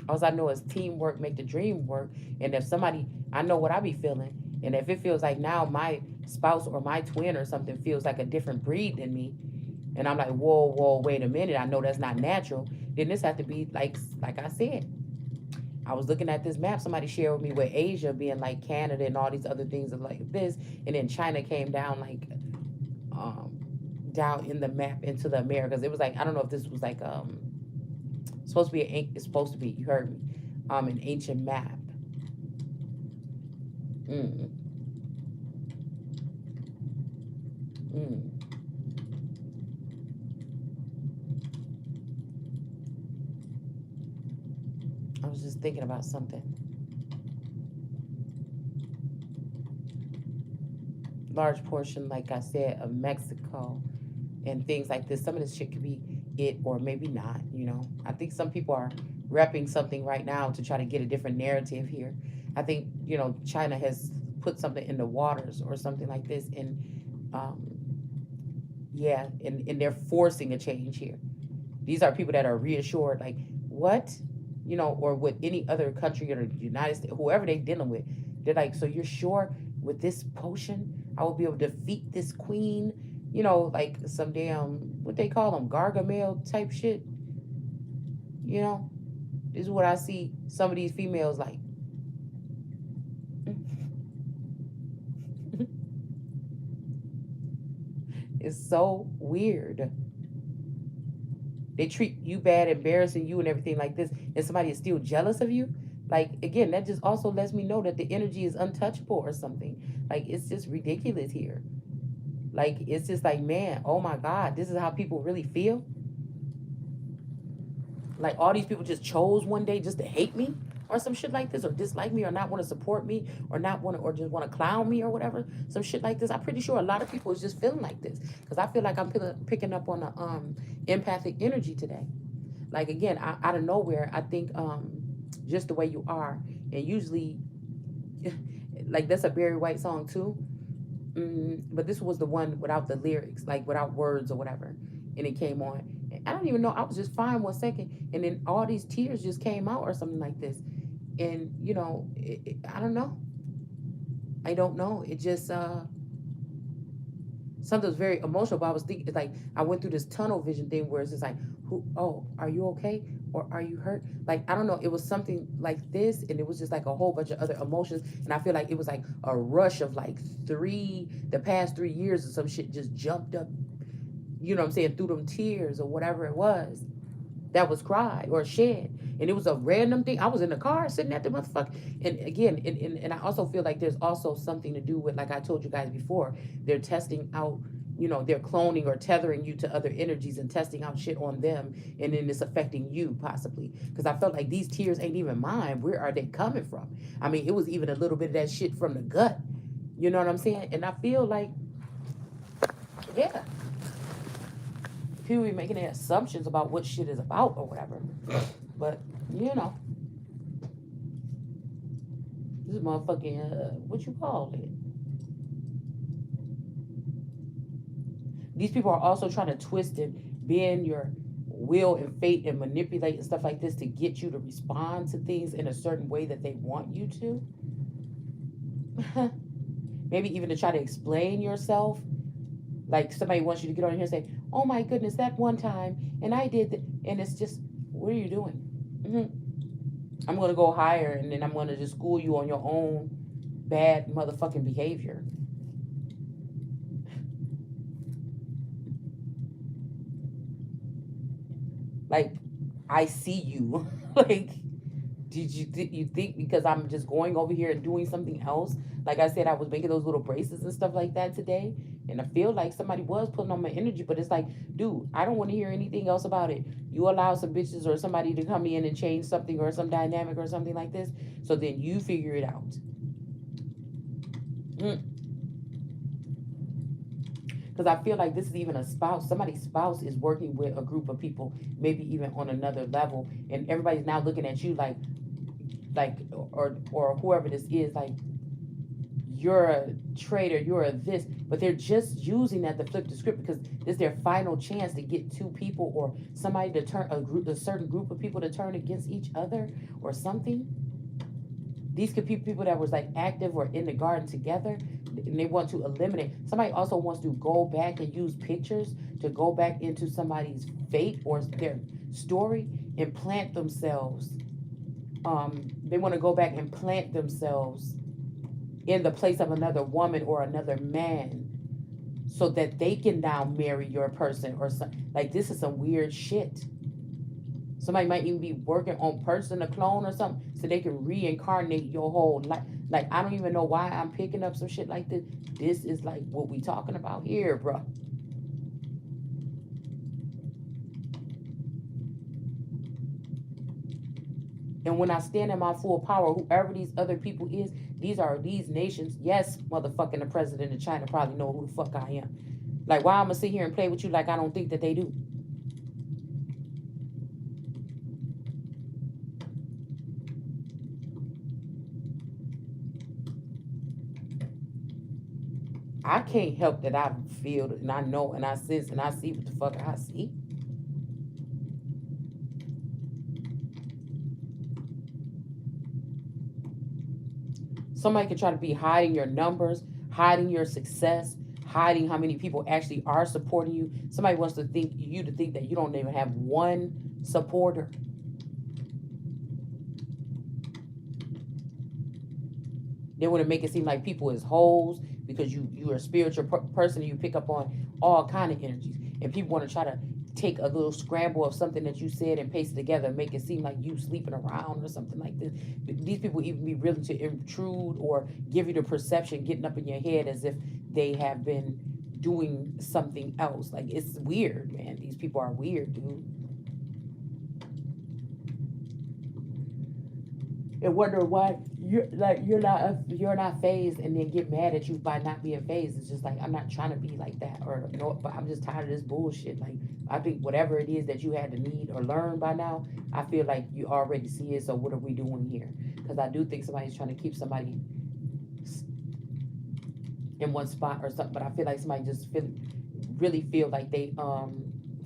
All I know is teamwork make the dream work. And if somebody, I know what I be feeling. And if it feels like now my spouse or my twin or something feels like a different breed than me, and I'm like, whoa, whoa, wait a minute, I know that's not natural, then this has to be like I said. I was looking at this map somebody shared with me with Asia being like Canada and all these other things like this, and then China came down like um down in the map into the Americas. It was like I don't know if this was like supposed to be it's supposed to be, you heard me, an ancient map. Mm, mm. I was just thinking about something. Large portion, like I said, of Mexico and things like this. Some of this shit could be it or maybe not. I think some people are repping something right now to try to get a different narrative here. I think, China has put something in the waters or something like this. And yeah, and they're forcing a change here. These are people that are reassured, like, what? Or with any other country or the United States, whoever they dealing with, they're like, so you're sure with this potion I will be able to defeat this queen? Like some damn, what they call them, Gargamel type shit. You know, this is what I see some of these females like. It's so weird. They treat you bad, embarrassing you and everything like this, and somebody is still jealous of you. Like, again, that just also lets me know that the energy is untouchable or something. Like, it's just ridiculous here. Like, it's just like, man, oh my God, this is how people really feel. Like, all these people just chose one day just to hate me or some shit like this, or dislike me, or not want to support me, or not want to, or just want to clown me or whatever, some shit like this. I'm pretty sure a lot of people is just feeling like this, because I feel like I'm picking up on a empathic energy today. Like, again, out of nowhere, I think just the way you are, and usually, like, that's a Barry White song too. But this was the one without the lyrics, like without words or whatever, and it came on. And I don't even know. I was just fine 1 second, and then all these tears just came out or something like this. And I don't know. I don't know. It just something was very emotional. But I was thinking, like, I went through this tunnel vision thing where it's just like, who? Oh, are you okay? Or are you hurt? Like, I don't know. It was something like this, and it was just like a whole bunch of other emotions. And I feel like it was like a rush of like the past 3 years or some shit just jumped up. You know what I'm saying? Through them tears or whatever it was that was cried or shed. And it was a random thing. I was in the car sitting at the motherfucker. And again, and I also feel like there's also something to do with, like I told you guys before, they're testing out, they're cloning or tethering you to other energies and testing out shit on them. And then it's affecting you possibly. Because I felt like these tears ain't even mine. Where are they coming from? I mean, it was even a little bit of that shit from the gut. You know what I'm saying? And I feel like, yeah, people be making their assumptions about what shit is about or whatever. But, this motherfucking, what you call it? These people are also trying to twist and bend your will and fate and manipulate and stuff like this to get you to respond to things in a certain way that they want you to. Maybe even to try to explain yourself. Like, somebody wants you to get on here and say, oh my goodness, that one time, and I did that. And it's just, what are you doing? I'm going to go higher, and then I'm going to just school you on your own bad motherfucking behavior. Like, I see you. Like, did you think because I'm just going over here and doing something else? Like I said, I was making those little bracelets and stuff like that today. And I feel like somebody was putting on my energy, but it's like, dude, I don't want to hear anything else about it. You allow some bitches or somebody to come in and change something or some dynamic or something like this. So then you figure it out. Because because I feel like this is even a spouse. Somebody's spouse is working with a group of people, maybe even on another level, and everybody's now looking at you like, or whoever this is, like you're a traitor, you're a this, but they're just using that to flip the script because this is their final chance to get two people or somebody to turn a certain group of people to turn against each other or something. These could be people that was like active or in the garden together, and they want to eliminate. Somebody also wants to go back and use pictures to go back into somebody's fate or their story and plant themselves. They want to go back and plant themselves in the place of another woman or another man so that they can now marry your person or something. Like, this is some weird shit. Somebody might even be working on person to clone or something so they can reincarnate your whole life. Like, I don't even know why I'm picking up some shit like this. This is like what we talking about here, bro. And when I stand in my full power, whoever these other people is, these nations. Yes, motherfucking the president of China probably know who the fuck I am. Like, why I'm gonna sit here and play with you like I don't think that they do? I can't help that I feel and I know and I sense and I see what the fuck I see. Somebody could try to be hiding your numbers, hiding your success, hiding how many people actually are supporting you. Somebody wants to think that you don't even have one supporter. They want to make it seem like people is hoes because you're a spiritual person and you pick up on all kind of energies. And people want to try to take a little scramble of something that you said and paste it together and make it seem like you sleeping around or something like this. These people even be willing to intrude or give you the perception getting up in your head as if they have been doing something else. Like, it's weird, man. These people are weird, dude. And wonder why you're not phased, and then get mad at you by not being phased. It's just like, I'm not trying to be like that, or no, but I'm just tired of this bullshit. Like, I think whatever it is that you had to need or learn by now, I feel like you already see it. So what are we doing here? Because I do think somebody's trying to keep somebody in one spot or something. But I feel like somebody just really feel like they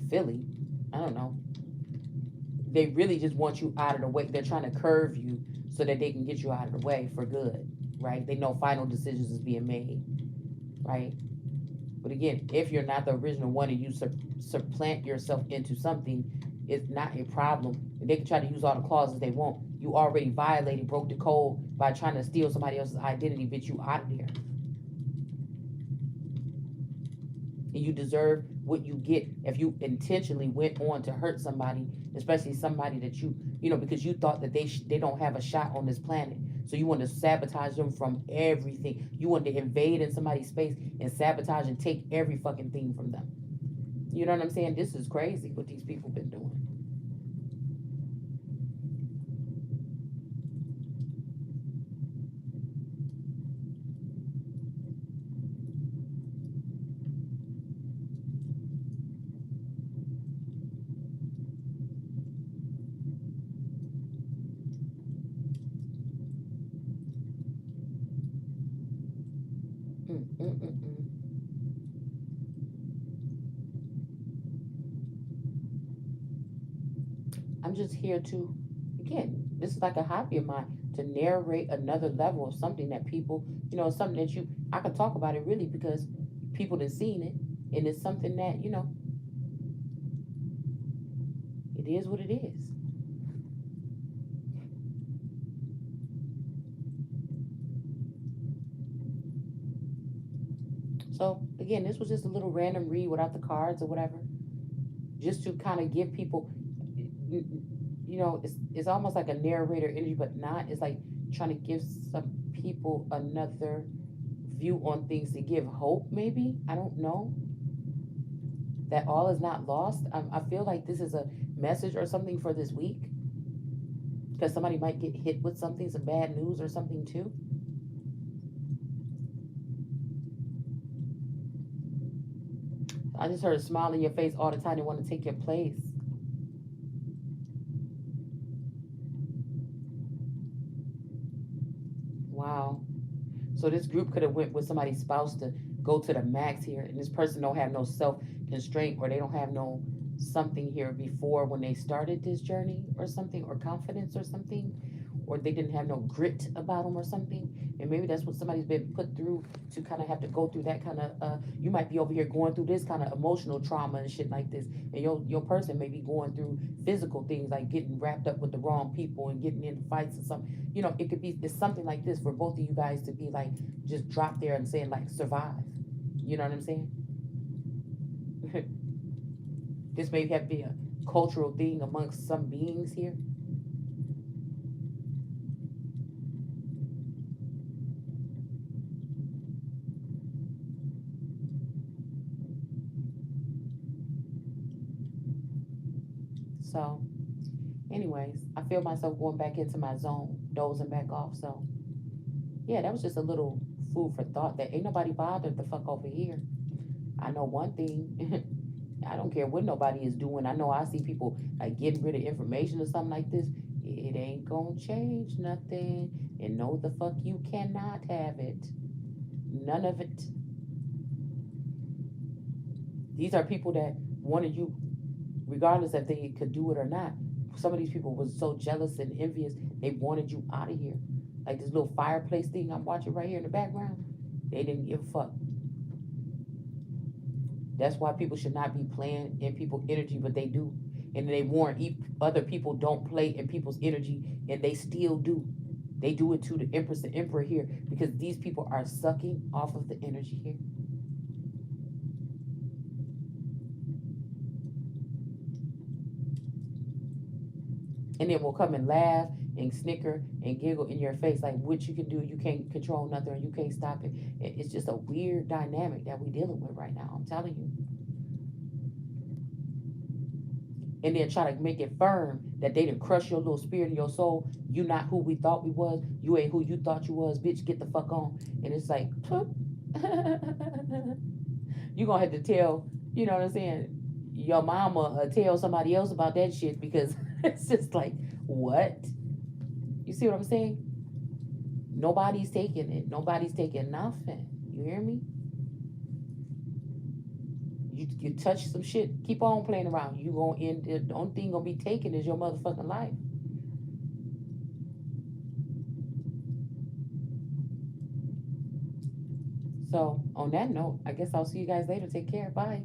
Philly. I don't know. They really just want you out of the way. They're trying to curve you so that they can get you out of the way for good, right? They know final decisions is being made, right? But again, if you're not the original one and you supplant yourself into something, it's not a problem. And they can try to use all the clauses they want. You already violated, broke the code by trying to steal somebody else's identity, bitch. You out of there. And you deserve what you get if you intentionally went on to hurt somebody, especially somebody that you know, because you thought that they don't have a shot on this planet. So you want to sabotage them from everything. You want to invade in somebody's space and sabotage and take every fucking thing from them. You know what I'm saying? This is crazy what these people been doing. Mm-mm-mm-mm. I'm just here to, again, this is like a hobby of mine, to narrate another level of something that people, you know, something that I could talk about it really because people have seen it, and it's something that, you know, it is what it is. So again, this was just a little random read without the cards or whatever, just to kind of give people, you know, it's almost like a narrator energy, but not. It's like trying to give some people another view on things to give hope. Maybe, I don't know, that all is not lost. I feel like this is a message or something for this week because somebody might get hit with something, some bad news or something too. I just heard a smile in your face all the time. They want to take your place. Wow. So this group could have went with somebody's spouse to go to the max here, and this person don't have no self constraint, or they don't have no something here before when they started this journey, or something, or confidence, or something, or they didn't have no grit about them, or something. And maybe that's what somebody's been put through to kind of have to go through that kind of. You might be over here going through this kind of emotional trauma and shit like this, and your person may be going through physical things like getting wrapped up with the wrong people and getting into fights and something. It could be it's something like this for both of you guys to be like just drop there and saying like survive. You know what I'm saying? This may have to be a cultural thing amongst some beings here. So, anyways, I feel myself going back into my zone, dozing back off. So, yeah, that was just a little food for thought that ain't nobody bothered the fuck over here. I know one thing. I don't care what nobody is doing. I know I see people like getting rid of information or something like this. It ain't gonna change nothing. And no, the fuck you cannot have it. None of it. These are people that wanted you, regardless if they could do it or not. Some of these people was so jealous and envious, they wanted you out of here. Like this little fireplace thing I'm watching right here in the background. They didn't give a fuck. That's why people should not be playing in people's energy, but they do. And they warn other people don't play in people's energy, and they still do. They do it to the Empress and Emperor here because these people are sucking off of the energy here. And then we'll come and laugh and snicker and giggle in your face like what you can do, you can't control nothing, or you can't stop it. It's just a weird dynamic that we're dealing with right now, I'm telling you. And then try to make it firm that they didn't crush your little spirit and your soul. You not who we thought we was. You ain't who you thought you was, bitch. Get the fuck on. And it's like, you gonna have to tell, you know what I'm saying, your mama or tell somebody else about that shit because it's just like, what? You see what I'm saying? Nobody's taking it. Nobody's taking nothing. You hear me? You touch some shit, keep on playing around. You gonna end. The only thing gonna be taken is your motherfucking life. So on that note, I guess I'll see you guys later. Take care. Bye.